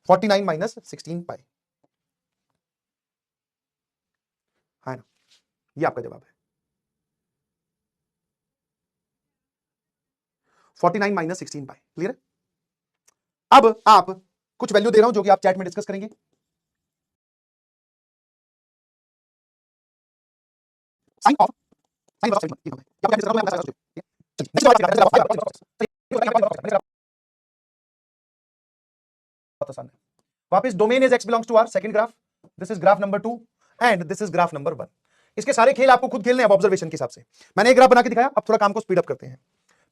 49 minus 16 पाई, है ना, ये आपका जवाब है 49 माइनस 16 पाई। क्लियर है? अब आप कुछ वैल्यू दे रहा हूं जो कि आप चैट में डिस्कस करेंगे। साइन ऑफ वापस domain is x belongs to R second graph, this is graph number 2 and this is graph number 1। इसके सारे खेल आपको खुद खेलने हैं ऑब्जर्वेशन के हिसाब से। मैंने एक ग्राफ बना के दिखाया, अब थोड़ा काम को स्पीड अप करते हैं।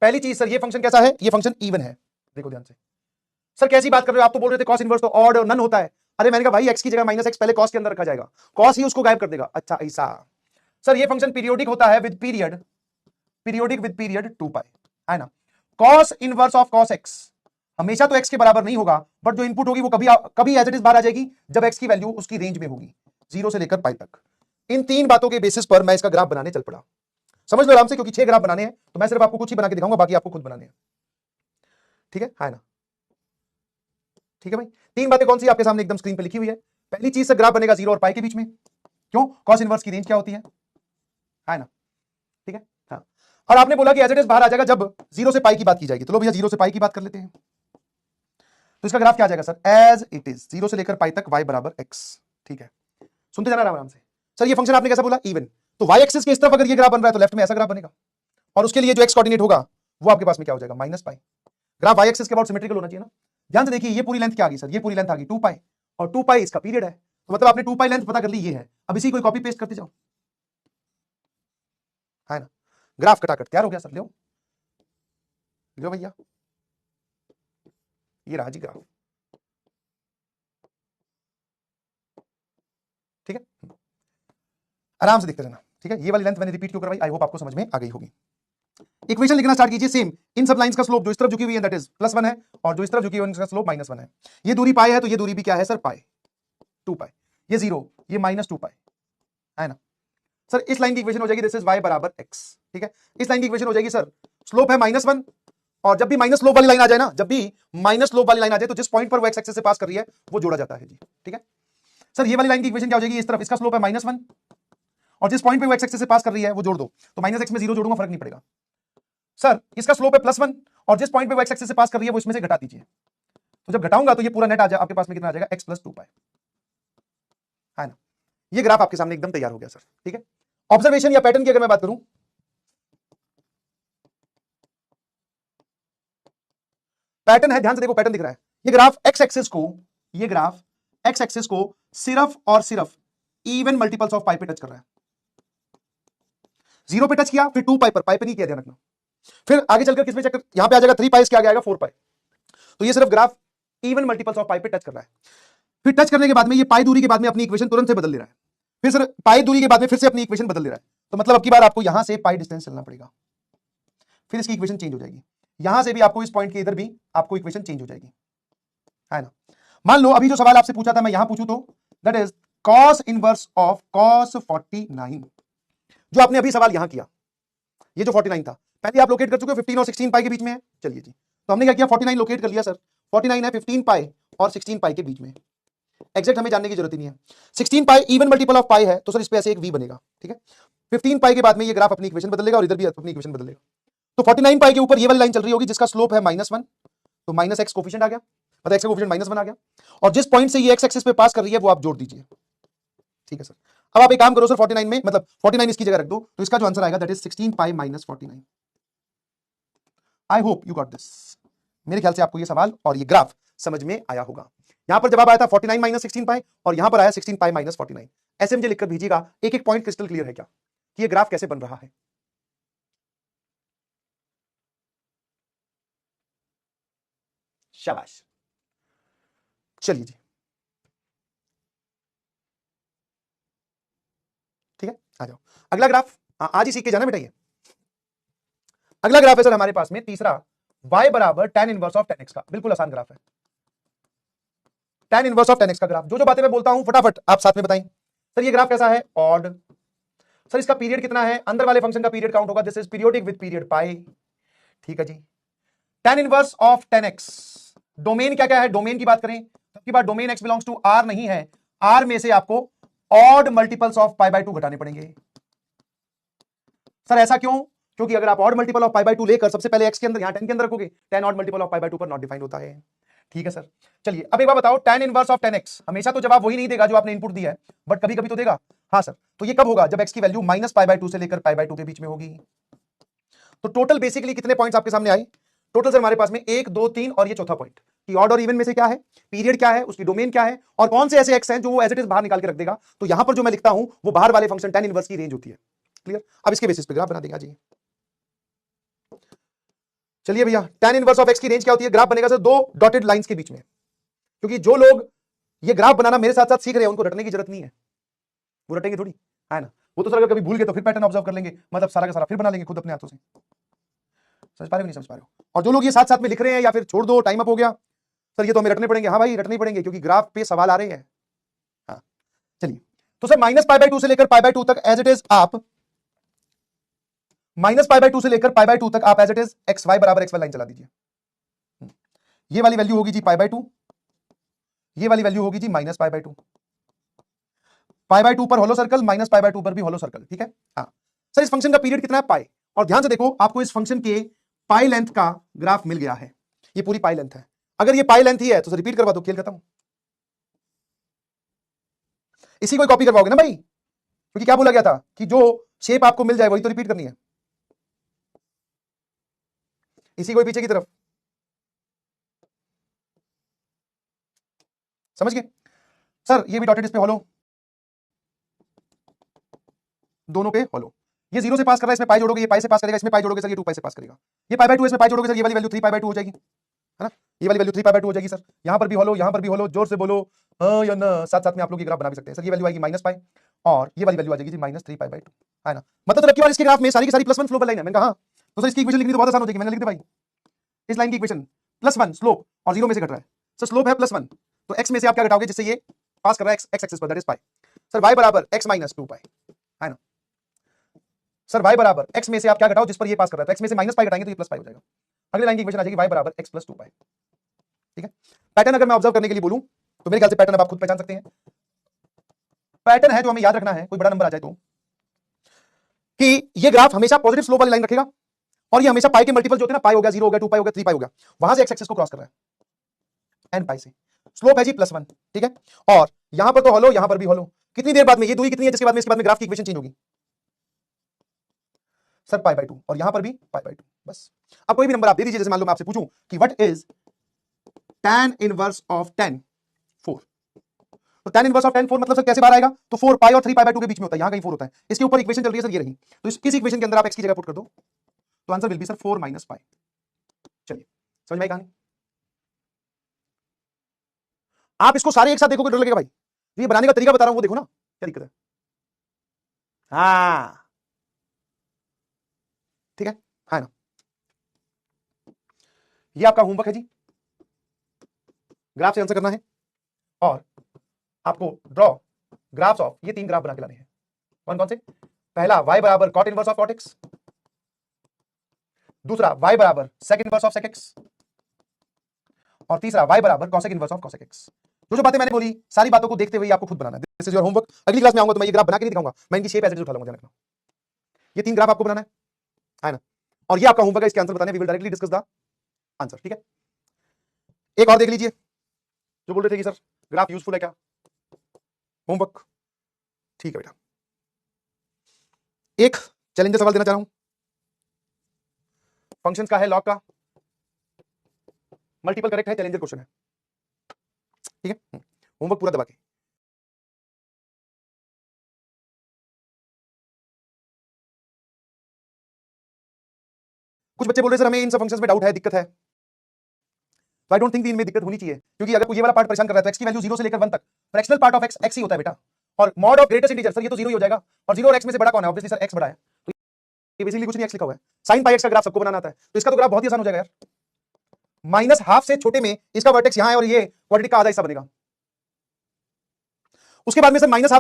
पहली चीज सर, ये फंक्शन कैसा है? ये फंक्शन इवन है, देखो ध्यान से। सर कैसी बात कर रहे हो आप? तो बोल रहे थे कॉस इनवर्स तो ऑड और नन होता है। अरे मैंने कहा भाई एक्स की जगह माइनस एक्स पहले कॉस के अंदर रखा जाएगा, कॉस ही उसको गायब कर देगा। अच्छा ऐसा। सर ये फंक्शन पीरियोडिक होता है with period, periodic with period 2 पाई, है ना। Cos inverse of cos x हमेशा तो एक्स के बराबर नहीं होगा, बट जो इनपुट होगी वो कभी एज इट इज बाहर आ जाएगी जब एक्स की वैल्यू उसकी रेंज में होगी, 0 से लेकर पाई तक। इन 3 बातों के बेसिस पर मैं इसका ग्राफ बनाने चल पड़ा। समझ लो आराम से, क्योंकि 6 ग्राफ बनाने हैं तो मैं सिर्फ आपको कुछ ही बना के दिखाऊंगा, बाकी आपको खुद बनाने हैं। ठीक है ना? ठीक है भाई। 3 बातें कौन सी आपके सामने एकदम स्क्रीन पे लिखी हुई है। पहली चीज से ग्राफ बनेगा 0 और पाई के बीच में। क्यों? कॉस इनवर्स की रेंज क्या होती है ना। ठीक है हाँ। और आपने बोला कि एज इट इज बाहर आ जाएगा जब 0 से पाई की बात की जाएगी। तो लो भैया 0 से पाई की बात कर लेते हैं। तो इसका ग्राफ क्या आ जाएगा सर? एज इट इज 0 से लेकर पाई तक y बराबर x। ठीक है, सुनते जाना आराम से। सर ये फंक्शन आपने कैसा बोला? इवन। तो y एक्सिस के इस तरफ अगर ये ग्राफ बन रहा है तो लेफ्ट में ऐसा ग्राफ बनेगा, और उसके लिए जो x कोऑर्डिनेट होगा वो आपके पास में क्या हो जाएगा? Minus pi. Graph y axis के अबाउट सिमेट्रिकल होना चाहिए ना। ध्यान से देखिए, ये पूरी लेंथ क्या आ गई सर? ये पूरी लेंथ आ गई 2 पाई, और 2 पाई इसका पीरियड है। तो मतलब आपने 2 पाई लेंथ पता कर ली, ये है। अब इसी को कॉपी पेस्ट करते जाओ, है ना। ग्राफ कटाकट तैयार हो गया सर। लो लो भैया, ये रहा जी ग्राफ। ठीक है, आराम से देखते रहना। ठीक है, ये वाली लेंथ मैंने रिपीट क्यों करवाई, आई होप आपको समझ में आ गई होगी। इक्वेशन लिखना स्टार्ट कीजिए। सेम इन सब लाइंस का स्लोप जो इस तरफ झुकी हुई है दैट इज +1 है, और जो इस तरफ झुकी हुई है उसका स्लोप -1 है। ये दूरी पाई है तो ये दूरी भी क्या है सर? पाई, 2 पाई। ये 0, ये -2 पाई, है ना। सर इस लाइन की इक्वेशन हो जाएगी दिस इज y बराबर x। ठीक है, इस लाइन की इक्वेशन हो जाएगी सर, स्लोप है -1, और जब भी माइनस स्लोप वाली लाइन आ जाए ना, जब भी माइनस स्लोप वाली लाइन आ जाए तो जिस पॉइंट पर वो x एक्सिस से पास कर रही है वो जोड़ा जाता है जी। ठीक है सर, ये वाली लाइन की इक्वेशन क्या हो जाएगी? इस तरफ इसका स्लोप है -1, और जिस पॉइंट पे वो x एक्सिस से पास कर रही है वो जोड़ दो, तो -x में 0 जोड़ूंगा फर्क नहीं पड़ेगा। सर इसका स्लोप है +1, और जिस पॉइंट पे वो x एक्सिस से पास कर रही है वो इसमें से घटा दीजिए। तो जब घटाऊंगा तो ये पूरा नेट आ जाए आपके पास में कितना आ जाएगा? x + 2 पाई, है ना। ये ग्राफ आपके सामने एकदम तैयार हो गया सर। ठीक है, ऑब्जर्वेशन या पैटर्न की अगर मैं बात करूं, पैटर्न है, ध्यान से देखो, पैटर्न दिख रहा है। ये ग्राफ x एक्सिस को, ये ग्राफ x एक्सिस को सिर्फ और सिर्फ इवन मल्टीपल्स ऑफ पाई पे टच कर रहा है। 0 पे टच किया, फिर 2 पाई पे नहीं किया, ध्यान रखना। फिर आगे चलकर किस पे चक्कर, यहां पे आ जाएगा 3 पाई, इसके आगे आएगा 4 पाई। तो ये सिर्फ ग्राफ इवन मल्टीपल्स ऑफ पाई पे टच कर रहा है। फिर टच करने के बाद में ये पाई दूरी के बाद में अपनी इक्वेशन तुरंत से बदल दे रहा है। फिर सर पाई दूरी के बाद में फिर से अपनी इक्वेशन बदल दे रहा है। तो मतलब अब की बार आपको यहां से पाई डिस्टेंस चलना पड़ेगा, फिर इसकी इक्वेशन चेंज हो जाएगी। यहां से भी आपको इस पॉइंट के इधर भी आपको इक्वेशन चेंज हो जाएगी, है ना। मान लो अभी जो सवाल आपसे पूछा था मैं यहां पूछूं तो that is cos inverse of cos 49। जो आपने अभी सवाल यहां किया, ये जो 49 था, पहले आप लोकेट कर चुके हो 15 और 16 पाई के बीच में है। चलिए जी, तो हमने क्या किया? 49 लोकेट कर लिया सर। 49 है 15 पाई और 16 पाई के बीच में। एग्जैक्ट हमें जानने की जरूरत ही नहीं है। 16 पाई इवन मल्टीपल ऑफ पाई है, तो सर इस पे ऐसे एक v बनेगा। ठीक है, 15 पाई के बाद में ये ग्राफ अपनी इक्वेशन बदलेगा और इधर भी अपनी इक्वेशन बदलेगा। तो 49 पाई के ऊपर ये वाली लाइन चल रही होगी जिसका स्लोप है -1, तो -x कोफिशिएंट आ गया, मतलब x का कोफिशिएंट -1 आ गया, और जिस पॉइंट से ये x एक्सिस पे पास कर रही है वो आप जोड़ दीजिए। ठीक है सर, अब आप एक काम करो सर, 49 में मतलब 49 इसकी जगह रख दो, तो इसका जो आंसर आएगा that is 16 pi - 49। I hope you got this. मेरे ख्याल से आपको ये सवाल और ये ग्राफ समझ में आया होगा। यहां पर जवाब आया था 49 - 16 पाई, और यहां पर आया 16 पाई - 49। ऐसे मुझे लिखकर भेजिएगा, एक एक पॉइंट क्रिस्टल क्लियर है क्या कि ये ग्राफ कैसे बन रहा है। शाबाश, चलिए जी, ठीक है, आ जाओ अगला ग्राफ। आज ही सीख के जाना बेटा। ये अगला ग्राफ है सर हमारे पास में तीसरा, y बराबर tan inverse of tan x का। बिल्कुल आसान ग्राफ है, tan inverse of tan x का ग्राफ। जो बातें मैं बोलता हूं फटाफट आप साथ में बताएं। सर ये ग्राफ कैसा है? ऑड। सर इसका पीरियड कितना है? अंदर वाले फंक्शन का पीरियड काउंट होगा, this is periodic with period pi. ठीक है जी। tan inverse of tan x, domain क्या क्या है? डोमेन की बात करें तब की बात domain x belongs to R नहीं है, R में से आपको odd multiples of pi by 2 घटाने पड़ेंगे। सर ऐसा क्यों? क्योंकि अगर आप odd multiple of pi by 2 लेकर सबसे पहले x के अंदर यहां 10 के अंदर रखोगे, 10 odd multiple of pi by 2 पर नॉट डिफाइंड होता है। ठीक है सर, चलिए अब एक बार बताओ, tan इनवर्स ऑफ 10x हमेशा तो जवाब वही नहीं देगा जो आपने इनपुट दिया है, बट कभी कभी तो देगा। हाँ सर, तो ये कब होगा? जब x की वैल्यू माइनस पाई बाय 2 से लेकर पाई बाय 2 के बीच में होगी। तो टोटल बेसिकली कितने पॉइंट्स आपके सामने आए? टोटल सर हमारे पास में 1 2 3 और ये चौथा पॉइंट कि ऑड और इवन में से क्या है, पीरियड क्या है, उसकी डोमेन क्या है, और कौन से ऐसे एक्स हैं जो वो एज इट इज बाहर निकाल के रख देगा। तो यहां पर जो मैं लिखता हूं वो बाहर वाले फंक्शन tan इनवर्स की रेंज होती है। क्लियर? अब इसके बेसिस पे ग्राफ बना देंगे। जी चलिए भैया, tan इनवर्स ऑफ x की रेंज क्या होती है? ग्राफ बनेगा सर दो डॉटेड लाइंस के बीच में, क्योंकि जो लोग ये ग्राफ बनाना मेरे साथ साथ सीख रहे हैं उनको रटने की जरूरत नहीं है, वो रटेंगे थोड़ी, है ना। वो तो सर अगर कभी भूल गए तो फिर पैटर्न ऑब्जर्व कर लेंगे, मतलब सारा का सारा फिर बना लेंगे खुद अपने हाथों से। समझ पा रहे हो नहीं समझ पा रहे हो? और जो लोग ये साथ साथ में लिख रहे हैं या फिर छोड़ दो टाइम अप हो गया सर, ये तो हमें रटने पड़ेंगे। हाँ भाई रटने पड़ेंगे, क्योंकि ग्राफ पे सवाल आ रहे हैं। हाँ चलिए, तो सर माइनस पाई बाय 2 से लेकर पाई बाय 2 तक एज इट इज आप माइनस पाई बाय 2 से लेकर पाई बाय 2 तक आप as it is x y बराबर एक्स वाई लाइन चला दीजिए। ये वाली वैल्यू होगी जी पाई बाय 2, ये वाली वैल्यू होगी जी minus pi by 2। Pi by 2 पर hollow circle, minus pi by 2 पर भी होलो सर्कल। ठीक है। हाँ सर, इस फंक्शन का पीरियड कितना है? पाई। और ध्यान से देखो, आपको इस फंक्शन के पाई लेंथ का ग्राफ मिल गया है। ये पूरी पाई लेंथ है। अगर ये पाई लेंथ ही है तो रिपीट करवा दो, खेल खत्म। इसी को कॉपी करवाओगे ना भाई, क्योंकि क्या बोला गया था कि जो शेप आपको मिल जाए वही तो रिपीट करनी है। इसी को पीछे की तरफ, समझ गए सर? ये भी डॉटेड, इस पे होलो, दोनों पे होलो। ये 0 से पास कर रहा है, इसमें पाई जोड़ोगे, ये पाई से पास करेगा, इसमें पाई जोड़ोगे सर, ये 2 पाई से पास करेगा। ये पाई बाय 2 इसमें पाई जोड़ोगे सर, ये वाली वैल्यू 3 पाई बाय 2 हो जाएगी, है ना। ये वाली वैल्यू 3 पाई बाय 2 हो जाएगी सर। यहां पर भी होलो, यहां पर भी होलो, जोर से बोलो हाँ या ना। साथ साथ में आप लोग ये ग्राफ बना भी सकते हैं सर। ये वैल्यू आएगी माइनस पाई और ये वाली वैल्यू आ जाएगी जी माइनस 3 पाई बाय 2, है ना। मतलब रखी बार इसके ग्राफ में सारी की सारी +1 स्लोप लाइन है। मैंने कहा हाँ, तो सर इसकी इक्वेशन लिखनी तो बहुत आसान हो जाएगी। मैंने लिख दी भाई इस लाइन की इक्वेशन, +1 स्लोप और 0 में से घट रहा है सर। स्लोप है +1, तो x में से आप क्या घटाओगे जिससे ये पास कर रहा है x एक्सिस पर, that is pi. Sir y बराबर x माइनस 2 पाई, है ना। सर y बराबर x में से आप क्या घटाओ जिस पर ये पास कर रहा है, तो x में से माइनस पाई घटाएंगे तो ये प्लस पाई हो जाएगा। अगली लाइन की इक्वेशन आ जाएगी y बराबर x प्लस 2 पाई। ठीक है। पैटर्न अगर मैं ऑब्जर्व करने के लिए बोलूं तो मेरे ख्याल से पैटर्न अब आप खुद पहचान सकते हैं। पैटर्न है जो हमें याद रखना है, कोई बड़ा नंबर आ जाए तो, कि ये ग्राफ हमेशा पॉजिटिव स्लोप वाली लाइन रखेगा और ये हमेशा पाई के मल्टीपल जो होते हैं ना, पाई हो गया, 0 हो गया, 2 पाई हो गया, 3 पाई हो गया, वहां से x एक्सिस को क्रॉस कर रहा है n पाई से। स्लोप है जी +1। ठीक है। और यहां पर तो होलो, यहां पर भी होलो। कितनी देर बाद में ये दूरी कितनी है जिसके बाद में इसके बाद में ग्राफ की इक्वेशन चेंज होगी सर? पाई बाय 2 और यहां पर भी पाई बाय 2। बस अब कोई भी नंबर आप दे दीजिए। जैसे मान लो मैं आपसे पूछूं कि what is tan inverse of 10 4, तो tan इनवर्स ऑफ 10 4 मतलब सर कैसे बाहर आएगा? तो 4 पाई और 3 पाई बाय 2 के बीच में होता है, यहां कहीं 4 होता है। इसके ऊपर इक्वेशन चल रही है सर, ये रही। तो इस इक्वेशन के अंदर आप x की जगह पुट कर दो तो answer will be sir 4 minus pi. चलिए समझ में आई कहानी? आप इसको सारे एक साथ देखोगे डर लगेगा भाई। ये बनाने का तरीका बता रहा हूं वो देखो ना, क्या दिक्कत है। हाँ ठीक है, है ना। ये आपका होमवर्क है जी, ग्राफ से आंसर करना है और आपको ड्रॉ ग्राफ्स ऑफ ये 3 ग्राफ बना के लाने हैं। कौन कौन से? पहला y बराबर cot inverse of cot x, दूसरा y बराबर sec inverse of sec x, और तीसरा y बराबर cosec inverse of cosec x. जो बातें मैंने बोली सारी बातों को देखते हुए आपको खुद बनाना है। This is your homework. अगली क्लास में आऊंगा तो मैं ये ग्राफ बना के नहीं दिखाऊंगा, मैं इनकी शेप एज इट इज उठा लूंगा। ये 3 ग्राफ आपको बनाना है ना, और ये आपका होमवर्क है। इसके आंसर बताने we will directly discuss the answer. ठीक है। एक और देख लीजिए, जो बोल रहे थे कि सर ग्राफ यूजफुल है क्या? होमवर्क ठीक है बेटा। एक चैलेंजर सवाल देना चाह रहा हूं, फंक्शंस का है, लॉग का, मल्टीपल करेक्ट है, चैलेंजर क्वेश्चन है। ठीक है, होमवर्क पूरा दबा के। कुछ बच्चे बोल रहे सर हमें इन सब फंक्शंस में डाउट है, दिक्कत है। तो आई डोंट थिंक इनमें दिक्कत होनी चाहिए, क्योंकि अगर ये वाला पार्ट परेशान कर रहा है तो x की वैल्यू 0 से लेकर 1 तक, फ्रैक्शनल पार्ट ऑफ x ही होता है बेटा, और mod of greatest integer sir ये तो 0 ही हो जाएगा, और 0 और x में से बड़ा कौन है? ऑब्वियसली सर x बड़ा है, तो ये बेसिकली कुछ नहीं, x लिखा हुआ है। sin पाई x का ग्राफ सबको बनाना आता है, तो इसका तो ग्राफ बहुत ही आसान हो जाएगा यार। -12 से छोटे में इसका वर्टेक्स यहां है और ये क्वाड्रेटिक का आधा हिस्सा बनेगा। उसके बाद में सर -12